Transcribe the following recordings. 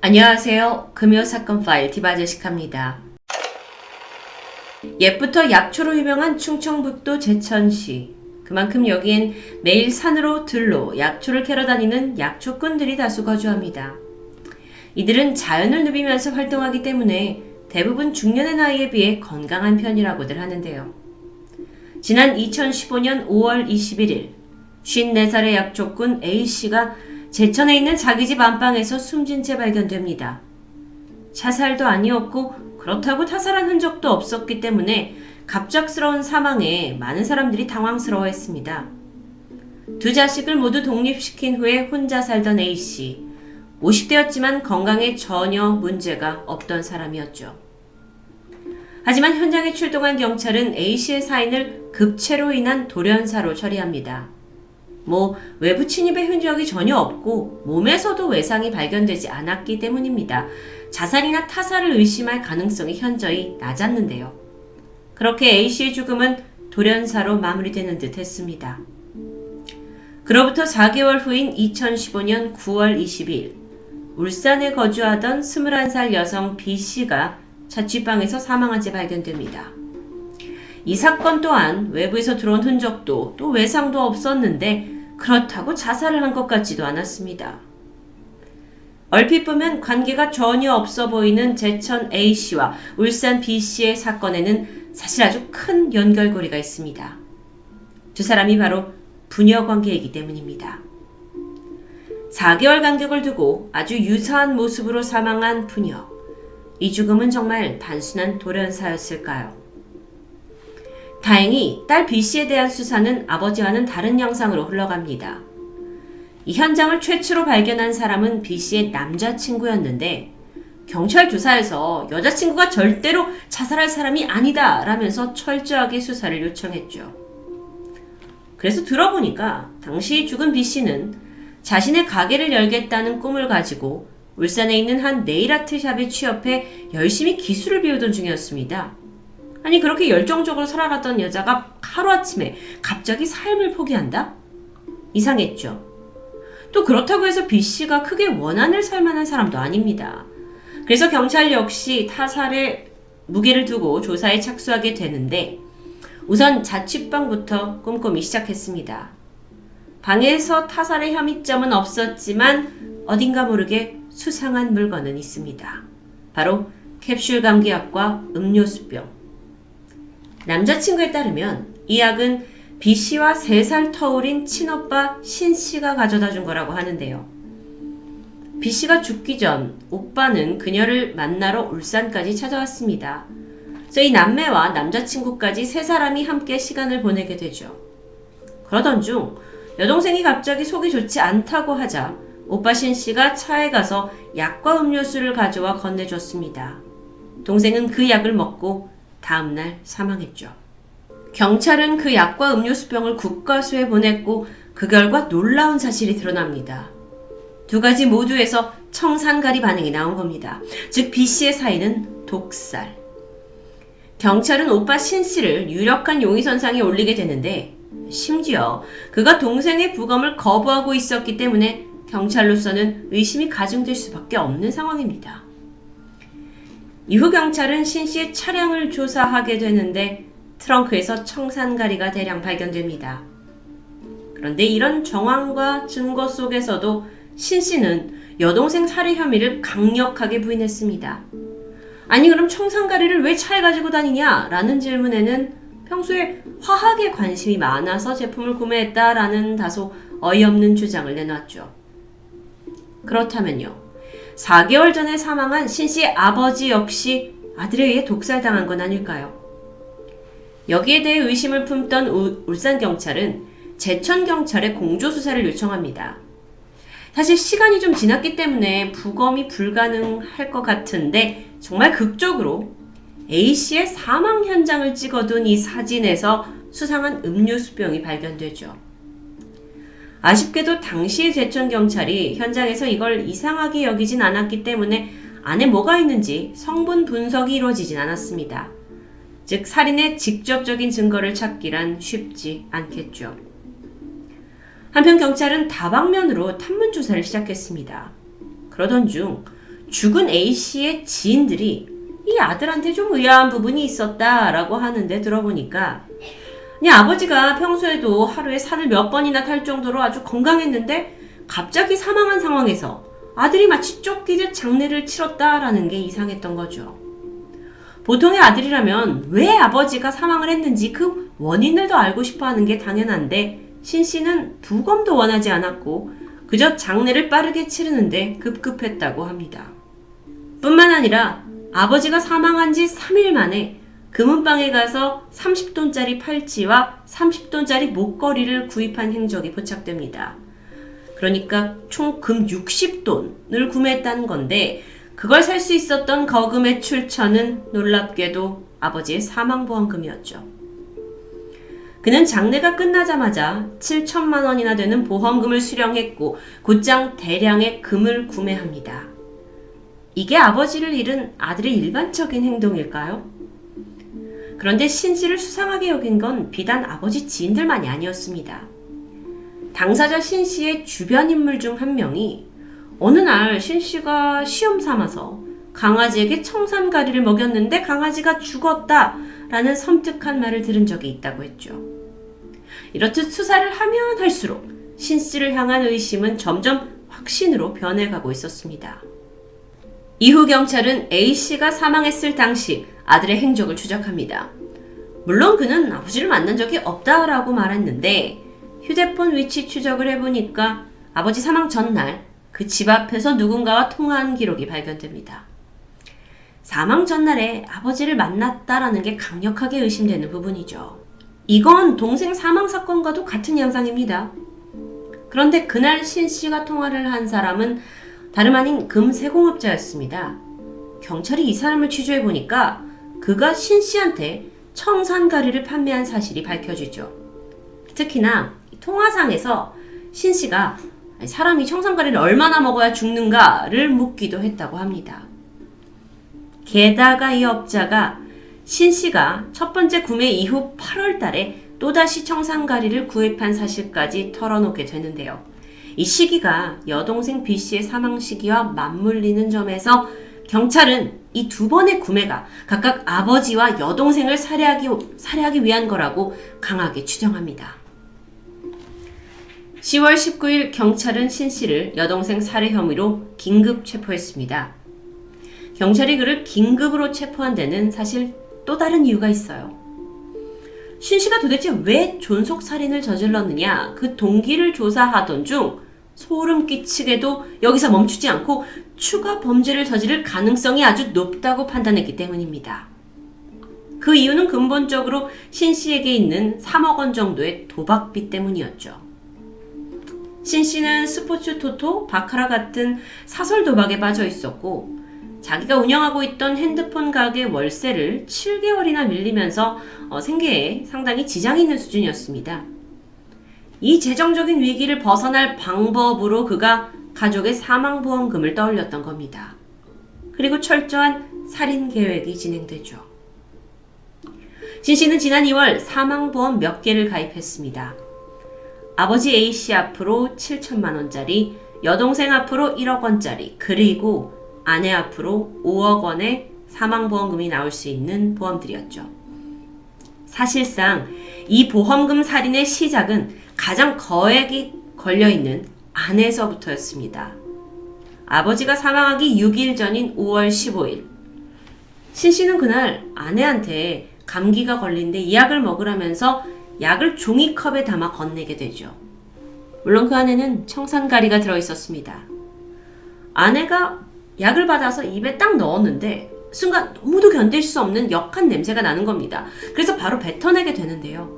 안녕하세요. 금요사건 파일 디바제식합니다. 옛부터 약초로 유명한 충청북도 제천시. 그만큼 여기엔 매일 산으로 들로 약초를 캐러 다니는 약초꾼들이 다수 거주합니다. 이들은 자연을 누비면서 활동하기 때문에 대부분 중년의 나이에 비해 건강한 편이라고들 하는데요. 지난 2015년 5월 21일 54살의 약초꾼 A씨가 제천에 있는 자기 집 안방에서 숨진 채 발견됩니다. 자살도 아니었고 그렇다고 타살한 흔적도 없었기 때문에 갑작스러운 사망에 많은 사람들이 당황스러워했습니다. 두 자식을 모두 독립시킨 후에 혼자 살던 A씨. 50대였지만 건강에 전혀 문제가 없던 사람이었죠. 하지만 현장에 출동한 경찰은 A씨의 사인을 급체로 인한 돌연사로 처리합니다. 외부 침입의 흔적이 전혀 없고 몸에서도 외상이 발견되지 않았기 때문입니다. 자살이나 타살을 의심할 가능성이 현저히 낮았는데요. 그렇게 A씨의 죽음은 돌연사로 마무리되는 듯 했습니다. 그로부터 4개월 후인 2015년 9월 22일 울산에 거주하던 21살 여성 B씨가 자취방에서 사망한 채 발견됩니다. 이 사건 또한 외부에서 들어온 흔적도 또 외상도 없었는데 그렇다고 자살을 한 것 같지도 않았습니다. 얼핏 보면 관계가 전혀 없어 보이는 제천 A씨와 울산 B씨의 사건에는 사실 아주 큰 연결고리가 있습니다. 두 사람이 바로 부녀 관계이기 때문입니다. 4개월 간격을 두고 아주 유사한 모습으로 사망한 부녀. 이 죽음은 정말 단순한 돌연사였을까요? 다행히 딸 B씨에 대한 수사는 아버지와는 다른 양상으로 흘러갑니다. 이 현장을 최초로 발견한 사람은 B씨의 남자친구였는데 경찰 조사에서 여자친구가 절대로 자살할 사람이 아니다 라면서 철저하게 수사를 요청했죠. 그래서 들어보니까 당시 죽은 B씨는 자신의 가게를 열겠다는 꿈을 가지고 울산에 있는 한 네일아트 샵에 취업해 열심히 기술을 배우던 중이었습니다. 아니 그렇게 열정적으로 살아갔던 여자가 하루아침에 갑자기 삶을 포기한다? 이상했죠. 또 그렇다고 해서 B씨가 크게 원한을 살 만한 사람도 아닙니다. 그래서 경찰 역시 타살에 무게를 두고 조사에 착수하게 되는데 우선 자취방부터 꼼꼼히 시작했습니다. 방에서 타살의 혐의점은 없었지만 어딘가 모르게 수상한 물건은 있습니다. 바로 캡슐 감기약과 음료수병. 남자친구에 따르면 이 약은 B씨와 3살 터울인 친오빠 신씨가 가져다 준 거라고 하는데요. B씨가 죽기 전 오빠는 그녀를 만나러 울산까지 찾아왔습니다. 그래서 이 남매와 남자친구까지 3사람이 함께 시간을 보내게 되죠. 그러던 중 여동생이 갑자기 속이 좋지 않다고 하자 오빠 신씨가 차에 가서 약과 음료수를 가져와 건네줬습니다. 동생은 그 약을 먹고 다음날 사망했죠. 경찰은 그 약과 음료수병을 국과수에 보냈고 그 결과 놀라운 사실이 드러납니다. 두 가지 모두에서 청산가리 반응이 나온 겁니다. 즉 B씨의 사인은 독살. 경찰은 오빠 신씨를 유력한 용의선상에 올리게 되는데 심지어 그가 동생의 부검을 거부하고 있었기 때문에 경찰로서는 의심이 가중될 수밖에 없는 상황입니다. 이후 경찰은 신씨의 차량을 조사하게 되는데 트렁크에서 청산가리가 대량 발견됩니다. 그런데 이런 정황과 증거 속에서도 신씨는 여동생 살해 혐의를 강력하게 부인했습니다. 아니 그럼 청산가리를 왜 차에 가지고 다니냐? 라는 질문에는 평소에 화학에 관심이 많아서 제품을 구매했다라는 다소 어이없는 주장을 내놨죠. 그렇다면요. 4개월 전에 사망한 신씨의 아버지 역시 아들에 의해 독살당한 건 아닐까요? 여기에 대해 의심을 품던 울산경찰은 제천경찰에 공조수사를 요청합니다. 사실 시간이 좀 지났기 때문에 부검이 불가능할 것 같은데 정말 극적으로 A씨의 사망 현장을 찍어둔 이 사진에서 수상한 음료수병이 발견되죠. 아쉽게도 당시 제천경찰이 현장에서 이걸 이상하게 여기진 않았기 때문에 안에 뭐가 있는지 성분 분석이 이루어지진 않았습니다. 즉 살인의 직접적인 증거를 찾기란 쉽지 않겠죠. 한편 경찰은 다방면으로 탐문 조사를 시작했습니다. 그러던 중 죽은 A씨의 지인들이 이 아들한테 좀 의아한 부분이 있었다라고 하는데 들어보니까 아버지가 평소에도 하루에 산을 몇 번이나 탈 정도로 아주 건강했는데 갑자기 사망한 상황에서 아들이 마치 쫓기듯 장례를 치렀다라는 게 이상했던 거죠. 보통의 아들이라면 왜 아버지가 사망을 했는지 그 원인을 더 알고 싶어 하는 게 당연한데 신 씨는 부검도 원하지 않았고 그저 장례를 빠르게 치르는데 급급했다고 합니다. 뿐만 아니라 아버지가 사망한 지 3일 만에 금은방에 가서 30돈짜리 팔찌와 30돈짜리 목걸이를 구입한 행적이 포착됩니다. 그러니까 총 금 60돈을 구매했다는 건데 그걸 살 수 있었던 거금의 출처는 놀랍게도 아버지의 사망보험금이었죠. 그는 장례가 끝나자마자 7천만 원이나 되는 보험금을 수령했고 곧장 대량의 금을 구매합니다. 이게 아버지를 잃은 아들의 일반적인 행동일까요? 그런데 신 씨를 수상하게 여긴 건 비단 아버지 지인들만이 아니었습니다. 당사자 신 씨의 주변 인물 중 한 명이 어느 날 신 씨가 시험 삼아서 강아지에게 청산가리를 먹였는데 강아지가 죽었다라는 섬뜩한 말을 들은 적이 있다고 했죠. 이렇듯 수사를 하면 할수록 신 씨를 향한 의심은 점점 확신으로 변해가고 있었습니다. 이후 경찰은 A씨가 사망했을 당시 아들의 행적을 추적합니다. 물론 그는 아버지를 만난 적이 없다라고 말했는데 휴대폰 위치 추적을 해보니까 아버지 사망 전날 그 집 앞에서 누군가와 통화한 기록이 발견됩니다. 사망 전날에 아버지를 만났다라는 게 강력하게 의심되는 부분이죠. 이건 동생 사망 사건과도 같은 양상입니다. 그런데 그날 신 씨가 통화를 한 사람은 다름 아닌 금세공업자였습니다. 경찰이 이 사람을 취조해보니까 그가 신 씨한테 청산가리를 판매한 사실이 밝혀지죠. 특히나 통화상에서 신 씨가 사람이 청산가리를 얼마나 먹어야 죽는가를 묻기도 했다고 합니다. 게다가 이 업자가 신 씨가 첫 번째 구매 이후 8월 달에 또다시 청산가리를 구입한 사실까지 털어놓게 되는데요. 이 시기가 여동생 B씨의 사망 시기와 맞물리는 점에서 경찰은 이 두 번의 구매가 각각 아버지와 여동생을 살해하기 위한 거라고 강하게 추정합니다. 10월 19일 경찰은 신 씨를 여동생 살해 혐의로 긴급 체포했습니다. 경찰이 그를 긴급으로 체포한 데는 사실 또 다른 이유가 있어요. 신 씨가 도대체 왜 존속살인을 저질렀느냐 그 동기를 조사하던 중 소름 끼치게도 여기서 멈추지 않고 추가 범죄를 저지를 가능성이 아주 높다고 판단했기 때문입니다. 그 이유는 근본적으로 신 씨에게 있는 3억 원 정도의 도박빚 때문이었죠. 신 씨는 스포츠 토토, 바카라 같은 사설 도박에 빠져 있었고 자기가 운영하고 있던 핸드폰 가게 월세를 7개월이나 밀리면서 생계에 상당히 지장이 있는 수준이었습니다. 이 재정적인 위기를 벗어날 방법으로 그가 가족의 사망보험금을 떠올렸던 겁니다. 그리고 철저한 살인 계획이 진행되죠. 신 씨는 지난 2월 사망보험 몇 개를 가입했습니다. 아버지 A씨 앞으로 7천만 원짜리, 여동생 앞으로 1억 원짜리, 그리고 아내 앞으로 5억 원의 사망보험금이 나올 수 있는 보험들이었죠. 사실상 이 보험금 살인의 시작은 가장 거액이 걸려있는 아내에서부터였습니다. 아버지가 사망하기 6일 전인 5월 15일. 신 씨는 그날 아내한테 감기가 걸린데 이 약을 먹으라면서 약을 종이컵에 담아 건네게 되죠. 물론 그 안에는 청산가리가 들어있었습니다. 아내가 약을 받아서 입에 딱 넣었는데 순간 너무도 견딜 수 없는 역한 냄새가 나는 겁니다. 그래서 바로 뱉어내게 되는데요.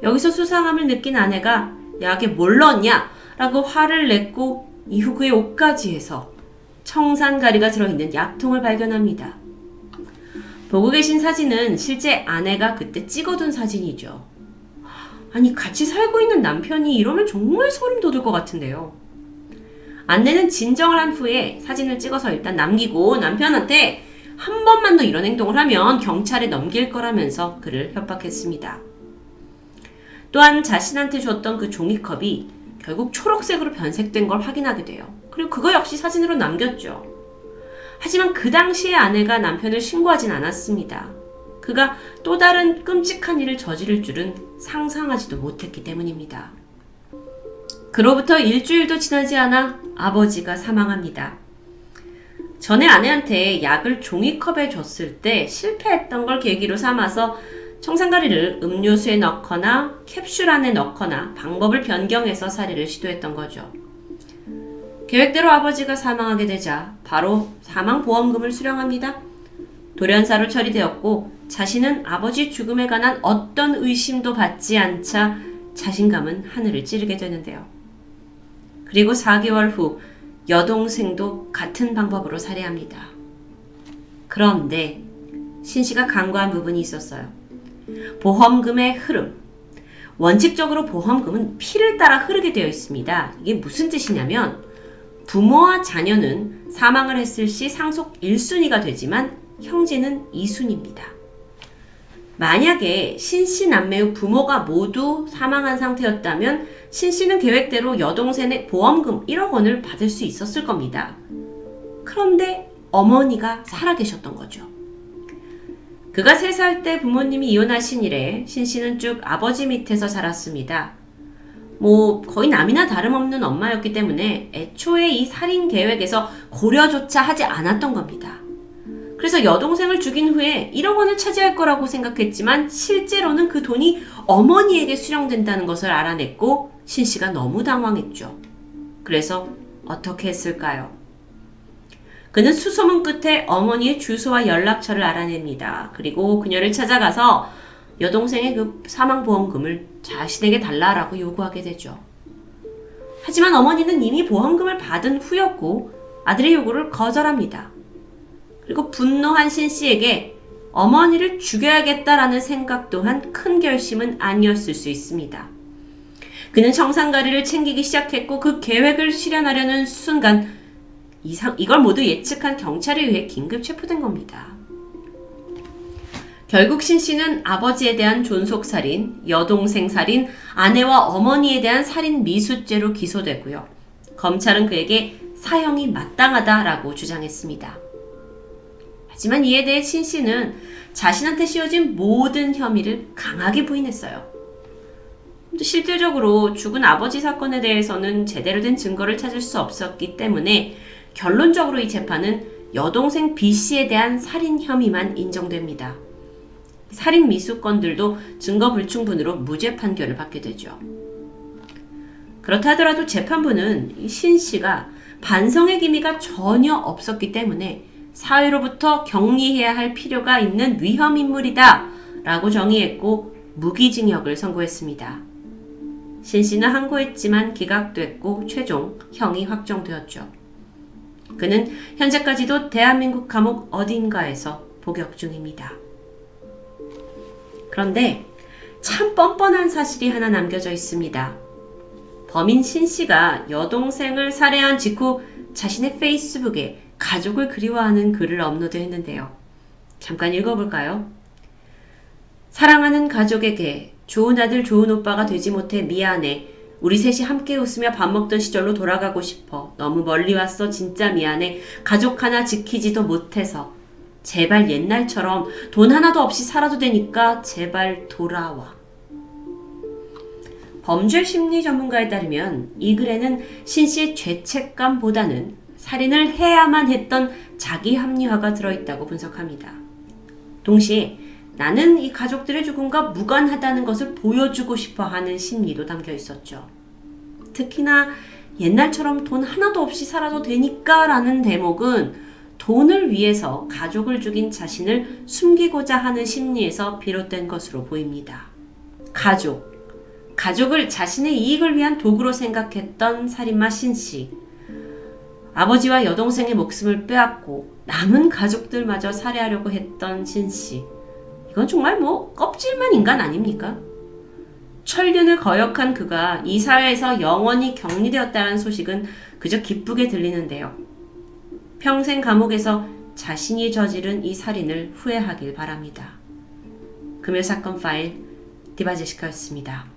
여기서 수상함을 느낀 아내가 약에 뭘 넣었냐? 라고 화를 냈고 이후 그의 옷까지 해서 청산가리가 들어있는 약통을 발견합니다. 보고 계신 사진은 실제 아내가 그때 찍어둔 사진이죠. 아니 같이 살고 있는 남편이 이러면 정말 소름 돋을 것 같은데요. 아내는 진정을 한 후에 사진을 찍어서 일단 남기고 남편한테 한 번만 더 이런 행동을 하면 경찰에 넘길 거라면서 그를 협박했습니다. 또한 자신한테 줬던 그 종이컵이 결국 초록색으로 변색된 걸 확인하게 돼요. 그리고 그거 역시 사진으로 남겼죠. 하지만 그 당시에 아내가 남편을 신고하진 않았습니다. 그가 또 다른 끔찍한 일을 저지를 줄은 상상하지도 못했기 때문입니다. 그로부터 일주일도 지나지 않아 아버지가 사망합니다. 전에 아내한테 약을 종이컵에 줬을 때 실패했던 걸 계기로 삼아서 청산가리를 음료수에 넣거나 캡슐 안에 넣거나 방법을 변경해서 살해를 시도했던 거죠. 계획대로 아버지가 사망하게 되자 바로 사망보험금을 수령합니다. 돌연사로 처리되었고 자신은 아버지 죽음에 관한 어떤 의심도 받지 않자 자신감은 하늘을 찌르게 되는데요. 그리고 4개월 후 여동생도 같은 방법으로 살해합니다. 그런데 신씨가 간과한 부분이 있었어요. 보험금의 흐름. 원칙적으로 보험금은 피를 따라 흐르게 되어 있습니다. 이게 무슨 뜻이냐면 부모와 자녀는 사망을 했을 시 상속 1순위가 되지만 형제는 2순위입니다. 만약에 신씨 남매의 부모가 모두 사망한 상태였다면 신씨는 계획대로 여동생의 보험금 1억 원을 받을 수 있었을 겁니다. 그런데 어머니가 살아계셨던 거죠. 그가 3살 때 부모님이 이혼하신 이래 신씨는 쭉 아버지 밑에서 자랐습니다. 거의 남이나 다름없는 엄마였기 때문에 애초에 이 살인 계획에서 고려조차 하지 않았던 겁니다. 그래서 여동생을 죽인 후에 1억 원을 차지할 거라고 생각했지만 실제로는 그 돈이 어머니에게 수령된다는 것을 알아냈고 신씨가 너무 당황했죠. 그래서 어떻게 했을까요? 그는 수소문 끝에 어머니의 주소와 연락처를 알아냅니다. 그리고 그녀를 찾아가서 여동생의 그 사망보험금을 자신에게 달라라고 요구하게 되죠. 하지만 어머니는 이미 보험금을 받은 후였고 아들의 요구를 거절합니다. 그리고 분노한 신씨에게 어머니를 죽여야겠다라는 생각 또한 큰 결심은 아니었을 수 있습니다. 그는 청산가리를 챙기기 시작했고 그 계획을 실현하려는 순간 이걸 모두 예측한 경찰에 의해 긴급 체포된 겁니다. 결국 신씨는 아버지에 대한 존속살인, 여동생 살인, 아내와 어머니에 대한 살인 미수죄로 기소되고요. 검찰은 그에게 사형이 마땅하다라고 주장했습니다. 하지만 이에 대해 신씨는 자신한테 씌워진 모든 혐의를 강하게 부인했어요. 실질적으로 죽은 아버지 사건에 대해서는 제대로 된 증거를 찾을 수 없었기 때문에 결론적으로 이 재판은 여동생 B씨에 대한 살인 혐의만 인정됩니다. 살인 미수건들도 증거 불충분으로 무죄 판결을 받게 되죠. 그렇다 하더라도 재판부는 신씨가 반성의 기미가 전혀 없었기 때문에 사회로부터 격리해야 할 필요가 있는 위험인물이다 라고 정의했고 무기징역을 선고했습니다. 신씨는 항고했지만 기각됐고 최종 형이 확정되었죠. 그는 현재까지도 대한민국 감옥 어딘가에서 복역 중입니다. 그런데 참 뻔뻔한 사실이 하나 남겨져 있습니다. 범인 신씨가 여동생을 살해한 직후 자신의 페이스북에 가족을 그리워하는 글을 업로드했는데요. 잠깐 읽어볼까요? 사랑하는 가족에게 좋은 아들 좋은 오빠가 되지 못해 미안해. 우리 셋이 함께 웃으며 밥 먹던 시절로 돌아가고 싶어. 너무 멀리 왔어. 진짜 미안해. 가족 하나 지키지도 못해서. 제발 옛날처럼 돈 하나도 없이 살아도 되니까 제발 돌아와. 범죄 심리 전문가에 따르면 이 글에는 신씨의 죄책감보다는 살인을 해야만 했던 자기 합리화가 들어있다고 분석합니다. 동시에 나는 이 가족들의 죽음과 무관하다는 것을 보여주고 싶어 하는 심리도 담겨 있었죠. 특히나 옛날처럼 돈 하나도 없이 살아도 되니까 라는 대목은 돈을 위해서 가족을 죽인 자신을 숨기고자 하는 심리에서 비롯된 것으로 보입니다. 가족을 자신의 이익을 위한 도구로 생각했던 살인마 신씨. 아버지와 여동생의 목숨을 빼앗고 남은 가족들마저 살해하려고 했던 신씨. 이건 정말 껍질만 인간 아닙니까? 천륜을 거역한 그가 이 사회에서 영원히 격리되었다는 소식은 그저 기쁘게 들리는데요. 평생 감옥에서 자신이 저지른 이 살인을 후회하길 바랍니다. 금요사건 파일 디바제시카였습니다.